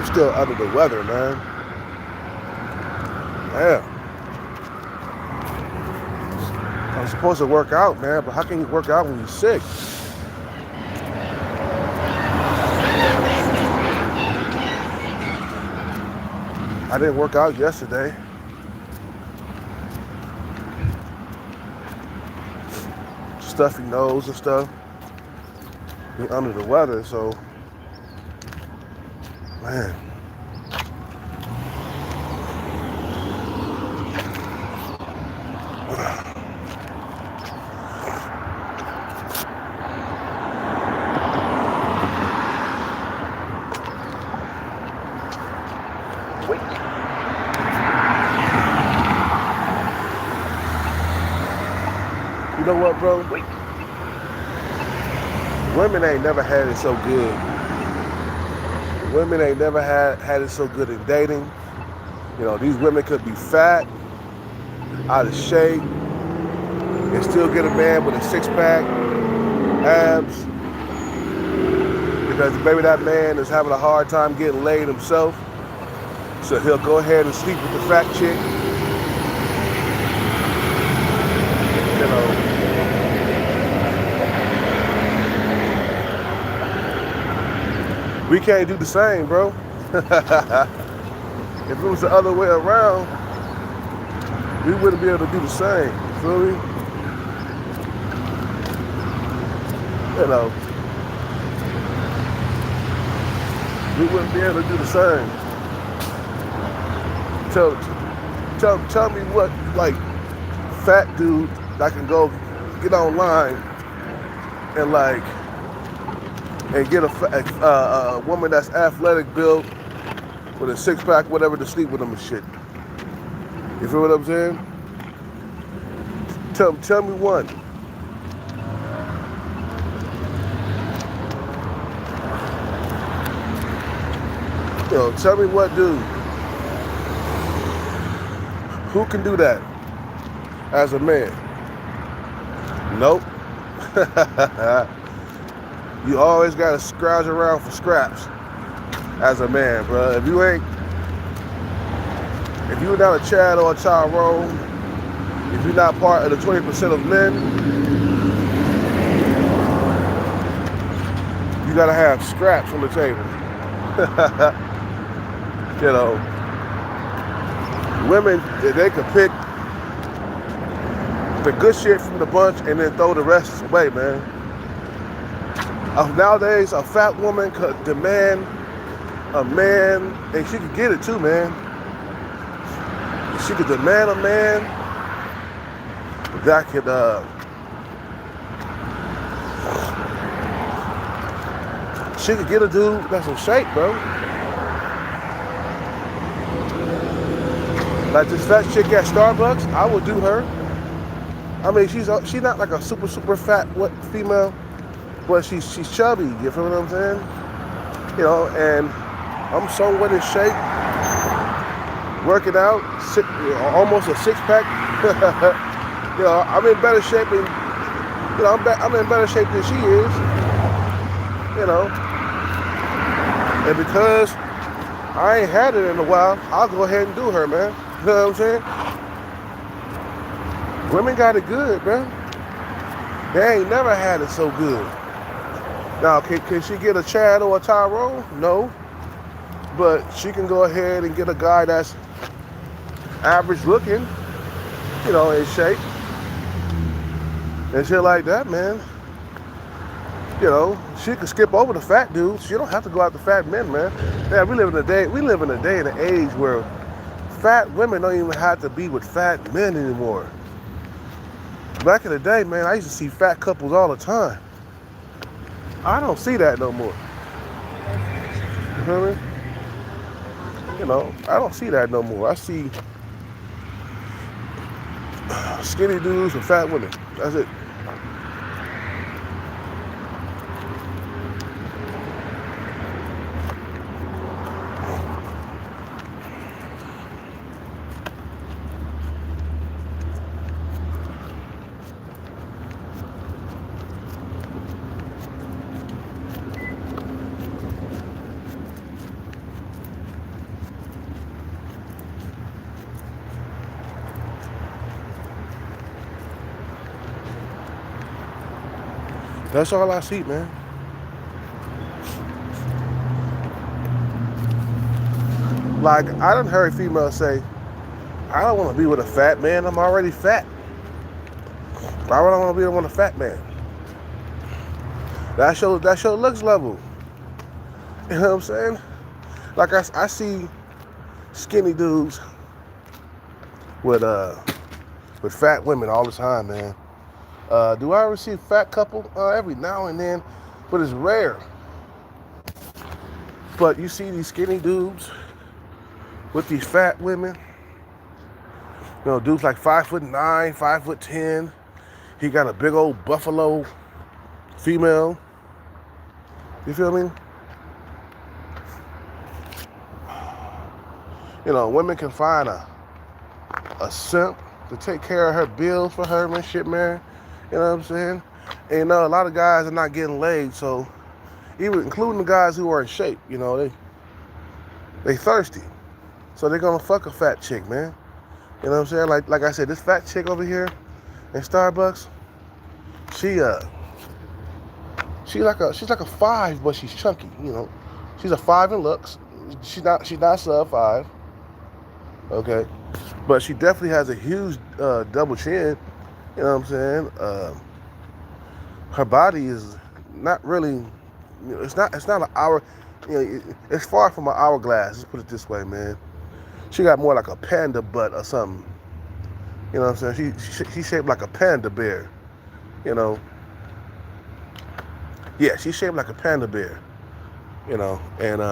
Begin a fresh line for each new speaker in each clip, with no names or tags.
still under the weather, man. Damn. I'm supposed to work out, man, but how can you work out when you're sick? I didn't work out yesterday. Stuffy nose and stuff. Be under the weather, so man. You know what, bro? Women ain't never had it so good. Women ain't never had it so good in dating. You know, these women could be fat, out of shape, and still get a man with a six-pack, abs, because maybe that man is having a hard time getting laid himself, so he'll go ahead and sleep with the fat chick. You know, we can't do the same, bro. If it was the other way around, we wouldn't be able to do the same. Feel me? You know, we wouldn't be able to do the same. Tell me what, like, fat dude that can go get online and like and get a woman that's athletic built with a six-pack, whatever, to sleep with them and shit. You feel what I'm saying? Tell me one. You know, tell me what dude. Who can do that as a man? Nope. You always gotta scrounge around for scraps as a man, bro. If you're not a Chad or a Tyrone, if you're not part of the 20% of men, you gotta have scraps on the table. You know, women, they could pick the good shit from the bunch and then throw the rest away, man. Nowadays, a fat woman could demand a man, and she could get it too, man. She could demand a man that could, she could get a dude that's in shape, bro. Like this fat chick at Starbucks, I would do her. I mean, she's not like a super fat female, but she's chubby. You feel what I'm saying? You know, and I'm somewhat in shape, working out, almost a six-pack. You know, I'm in better shape than, you know, I'm in better shape than she is. You know, and because I ain't had it in a while, I'll go ahead and do her, man. You know what I'm saying? Women got it good, man. They ain't never had it so good. Now, can she get a Chad or a Tyrone? No. But she can go ahead and get a guy that's average looking, you know, in shape. And shit like that, man. You know, she could skip over the fat dudes. She don't have to go after fat men, man. Man, we live in a day and an age where fat women don't even have to be with fat men anymore. Back in the day, man, I used to see fat couples all the time. I don't see that no more. You feel me? You know, I don't see that no more. I see skinny dudes and fat women. That's it. That's all I see, man. Like, I done heard females say, I don't want to be with a fat man. I'm already fat. Why would I want to be with a fat man? That show looks level. You know what I'm saying? Like, I see skinny dudes with fat women all the time, man. Do I ever see a fat couple? Every now and then, but it's rare. But you see these skinny dudes with these fat women. You know, dudes like 5'9", 5'10". He got a big old buffalo female. You feel me? You know, women can find a simp to take care of her bills for her and shit, man. You know what I'm saying? And you know, a lot of guys are not getting laid, so even including the guys who are in shape, you know, they thirsty. So they're gonna fuck a fat chick, man. You know what I'm saying? Like I said, this fat chick over here in Starbucks, she's like a 5, but she's chunky, you know. She's a 5 in looks. She's not sub 5. Okay. But she definitely has a huge double chin. You know what I'm saying? Her body is not really, you know, it's not an hour, you know, it's far from an hourglass. Let's put it this way, man. She got more like a panda butt or something. You know what I'm saying? She's shaped like a panda bear. You know. Yeah, she's shaped like a panda bear. You know, and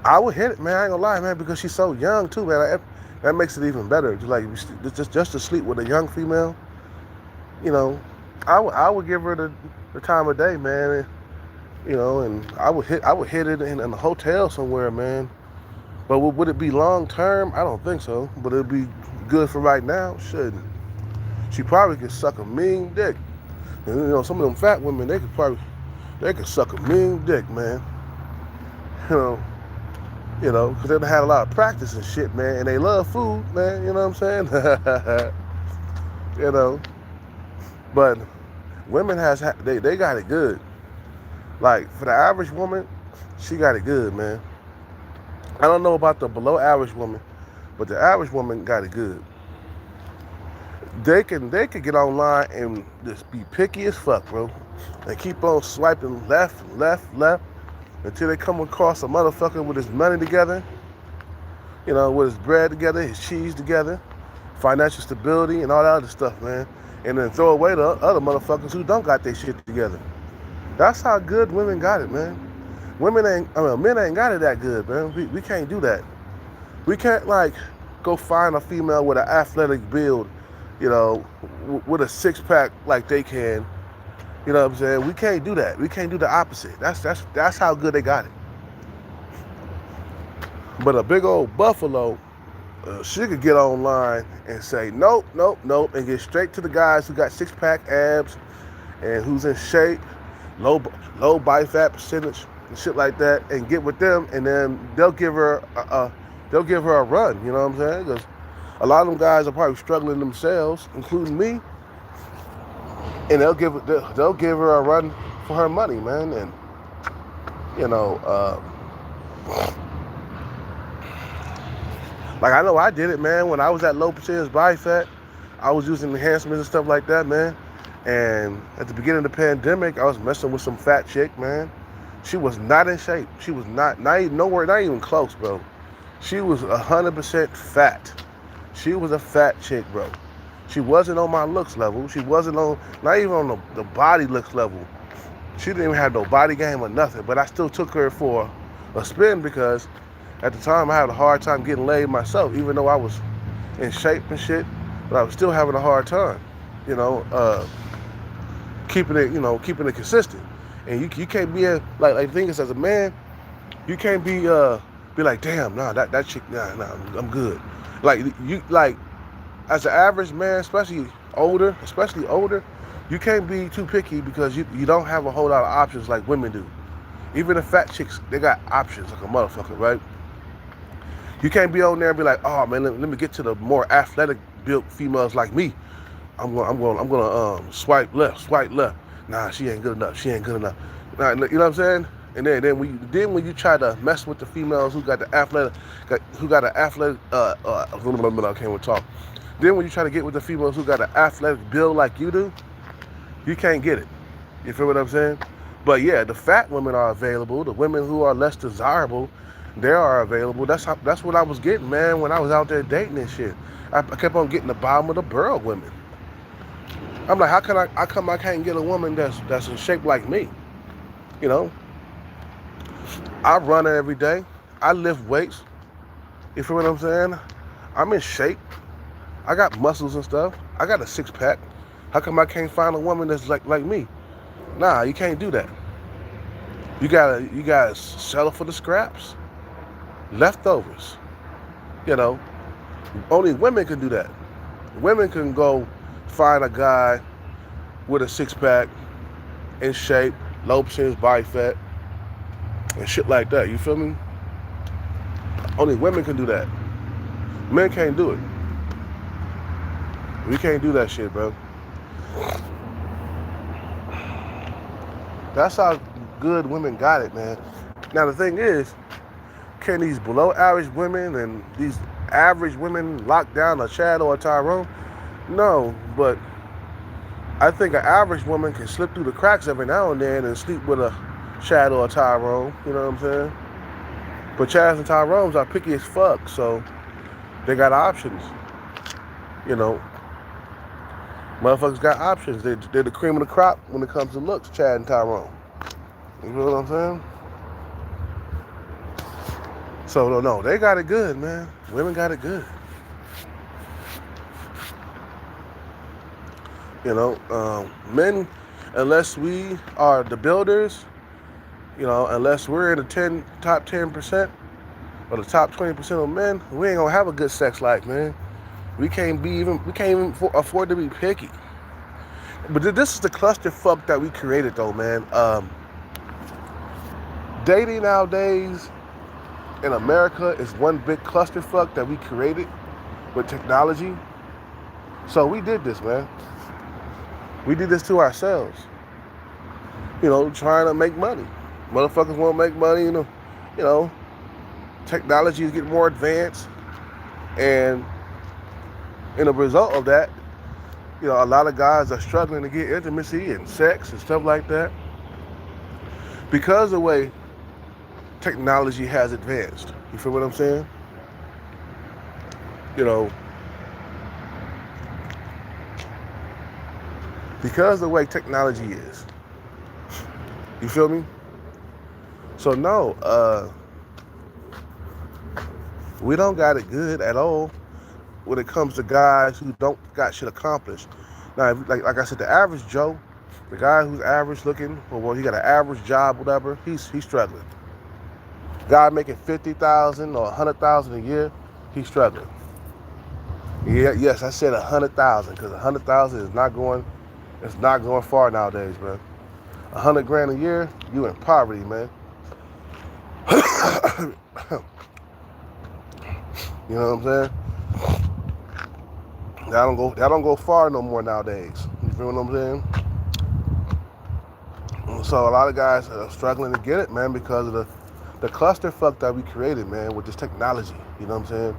I would hit it, man. I ain't gonna lie, man, because she's so young too, man. That makes it even better. Just to sleep with a young female. You know, I would give her the time of day, man. You know, and I would hit it in a hotel somewhere, man. But would it be long term? I don't think so. But it'd be good for right now. Shouldn't. She probably could suck a mean dick. And you know, some of them fat women, they could suck a mean dick, man. You know, because they've had a lot of practice and shit, man. And they love food, man. You know what I'm saying? You know. But women they got it good. Like, for the average woman, she got it good, man. I don't know about the below average woman, but the average woman got it good. They can get online and just be picky as fuck, bro. And keep on swiping left, until they come across a motherfucker with his money together, you know, with his bread together, his cheese together, financial stability and all that other stuff, man. And then throw away the other motherfuckers who don't got their shit together. That's how good women got it, man. Men ain't got it that good, man. We can't do that. We can't, like, go find a female with an athletic build, you know, with a six-pack like they can. You know what I'm saying? We can't do that. We can't do the opposite. That's how good they got it. But a big old buffalo, she could get online and say nope, and get straight to the guys who got six-pack abs and who's in shape, low body fat percentage and shit like that, and get with them, and then they'll give her a run. You know what I'm saying? Because a lot of them guys are probably struggling themselves, including me, and they'll give her a run for her money, man. And you know, like, I know I did it, man. When I was at low percentage body fat, I was using enhancements and stuff like that, man. And at the beginning of the pandemic, I was messing with some fat chick, man. She was not in shape. She was not even close, bro. She was 100% fat. She was a fat chick, bro. She wasn't on my looks level. She wasn't not even on the body looks level. She didn't even have no body game or nothing. But I still took her for a spin because at the time I had a hard time getting laid myself, even though I was in shape and shit. But I was still having a hard time, you know, keeping it consistent. And you can't be like the thing is, as a man, you can't be like, damn, nah, that chick, nah, I'm good. Like, you, like, as an average man, especially older, you can't be too picky because you don't have a whole lot of options like women do. Even the fat chicks, they got options like a motherfucker, right? You can't be on there and be like, oh man, let me get to the more athletic built females like me. I'm gonna swipe left. Nah, she ain't good enough. She ain't good enough. Nah, you know what I'm saying? And then when you try to mess with the females who got the athletic, who got an athletic, I can't even talk. Then when you try to get with the females who got an athletic build like you do, you can't get it. You feel what I'm saying? But yeah, the fat women are available. The women who are less desirable, they are available. That's what I was getting, man, when I was out there dating and shit. I kept on getting the bottom of the barrel women. I'm like, how come I can't get a woman that's in shape like me? You know, I run every day. I lift weights. You feel what I'm saying? I'm in shape. I got muscles and stuff. I got a six pack. How come I can't find a woman that's like me? Nah, you can't do that. You gotta settle for the scraps, leftovers. You know, only women can do that. Women can go find a guy with a six pack, in shape, low percentage body fat, and shit like that. You feel me? Only women can do that. Men can't do it. We can't do that shit, bro. That's how good women got it, man. Now the thing is, can these below average women and these average women lock down a Chad or a Tyrone? No, but I think an average woman can slip through the cracks every now and then and sleep with a Chad or a Tyrone. You know what I'm saying? But Chads and Tyrones are picky as fuck, so they got options. You know, motherfuckers got options. They're the cream of the crop when it comes to looks, Chad and Tyrone. You know what I'm saying? So no, they got it good, man. Women got it good. You know, men, unless we are the builders, you know, unless we're in the top 10% or the top 20% of men, we ain't gonna have a good sex life, man. We can't even afford to be picky. But this is the clusterfuck that we created, though, man. Dating nowadays in America is one big clusterfuck that we created with technology. So we did this, man. We did this to ourselves. You know, trying to make money. Motherfuckers want to make money, you know, technology is getting more advanced. And in a result of that, you know, a lot of guys are struggling to get intimacy and sex and stuff like that because of the way technology has advanced. You feel what I'm saying? You know, because of the way technology is. You feel me? So no, we don't got it good at all when it comes to guys who don't got shit accomplished. Now, like I said, the average Joe, the guy who's average looking, or well, he got an average job, whatever, he's struggling. Guy making $50,000 or $100,000 a year, he's struggling. Yeah, yes, I said 100,000 because 100,000 is not going far nowadays, bro. 100 grand a year, you in poverty, man. You know what I'm saying? That don't go far no more nowadays. You feel what I'm saying? So a lot of guys are struggling to get it, man, because of the clusterfuck that we created, man, with this technology. You know what I'm saying?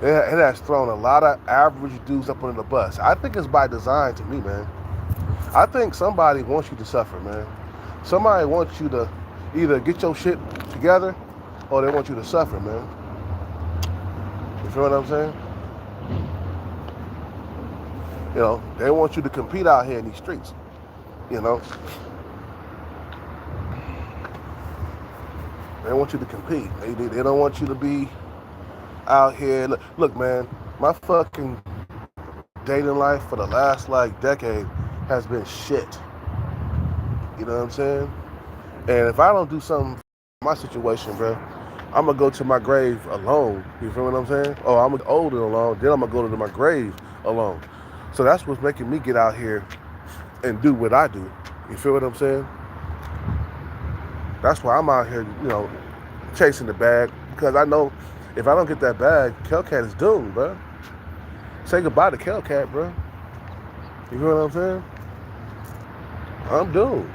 It has thrown a lot of average dudes up under the bus. I think it's by design to me, man. I think somebody wants you to suffer, man. Somebody wants you to either get your shit together or they want you to suffer, man. You feel what I'm saying? You know, they want you to compete out here in these streets, you know? They want you to compete. They don't want you to be out here. Look, man, my fucking dating life for the last, decade has been shit. You know what I'm saying? And if I don't do something for my situation, bro, I'm going to go to my grave alone. You feel what I'm saying? Oh, I'm old and alone. Then I'm going to go to my grave alone. So that's what's making me get out here and do what I do. You feel what I'm saying? That's why I'm out here, you know, chasing the bag. Because I know if I don't get that bag, Kelcat is doomed, bro. Say goodbye to Kelcat, bro. You know what I'm saying? I'm doomed.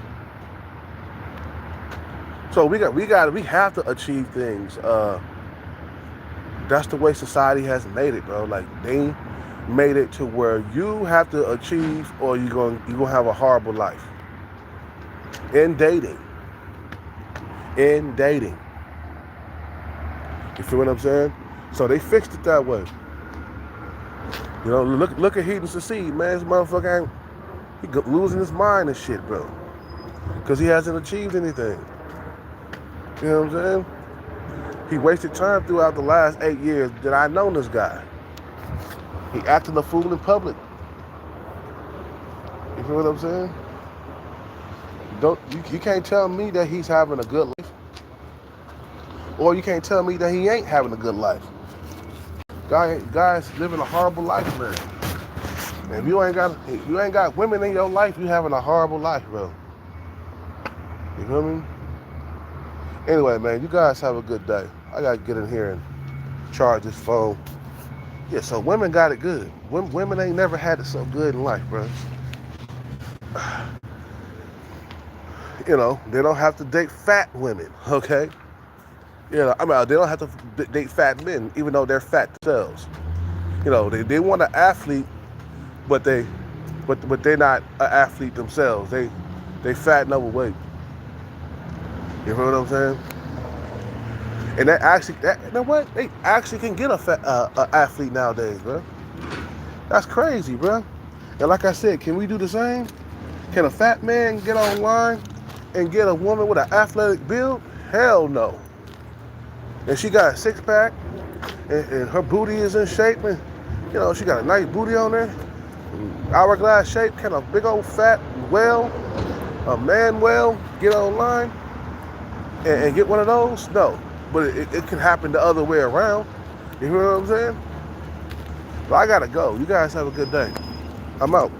So we have to achieve things. That's the way society has made it, bro. Like they made it to where you have to achieve or you're gonna have a horrible life. In dating. In dating. You feel what I'm saying? So they fixed it that way. You know, look at Heat and Succeed, man. This motherfucker he losing his mind and shit, bro. Because he hasn't achieved anything. You know what I'm saying? He wasted time throughout the last 8 years that I known this guy. He acted a fool in public. You feel what I'm saying? You can't tell me that he's having a good life. Or you can't tell me that he ain't having a good life. Guy's living a horrible life, man. And if you ain't got women in your life, you having a horrible life, bro. You feel me? Anyway, man, you guys have a good day. I gotta get in here and charge this phone. Yeah, so women got it good. Women ain't never had it so good in life, bro. You know, they don't have to date fat women, okay? You know, I mean, they don't have to date fat men, even though they're fat themselves. You know, they want an athlete, but they're not an athlete themselves. They fat and overweight. You know what I'm saying? And you know what? They actually can get a athlete nowadays, bro. That's crazy, bro. And like I said, can we do the same? Can a fat man get online and get a woman with an athletic build? Hell no. And she got a six-pack, and her booty is in shape, and you know she got a nice booty on there, hourglass shape, kind of big old fat whale, a man whale. Get online and get one of those? No, but it can happen the other way around. You know what I'm saying? Well, I gotta go. You guys have a good day. I'm out.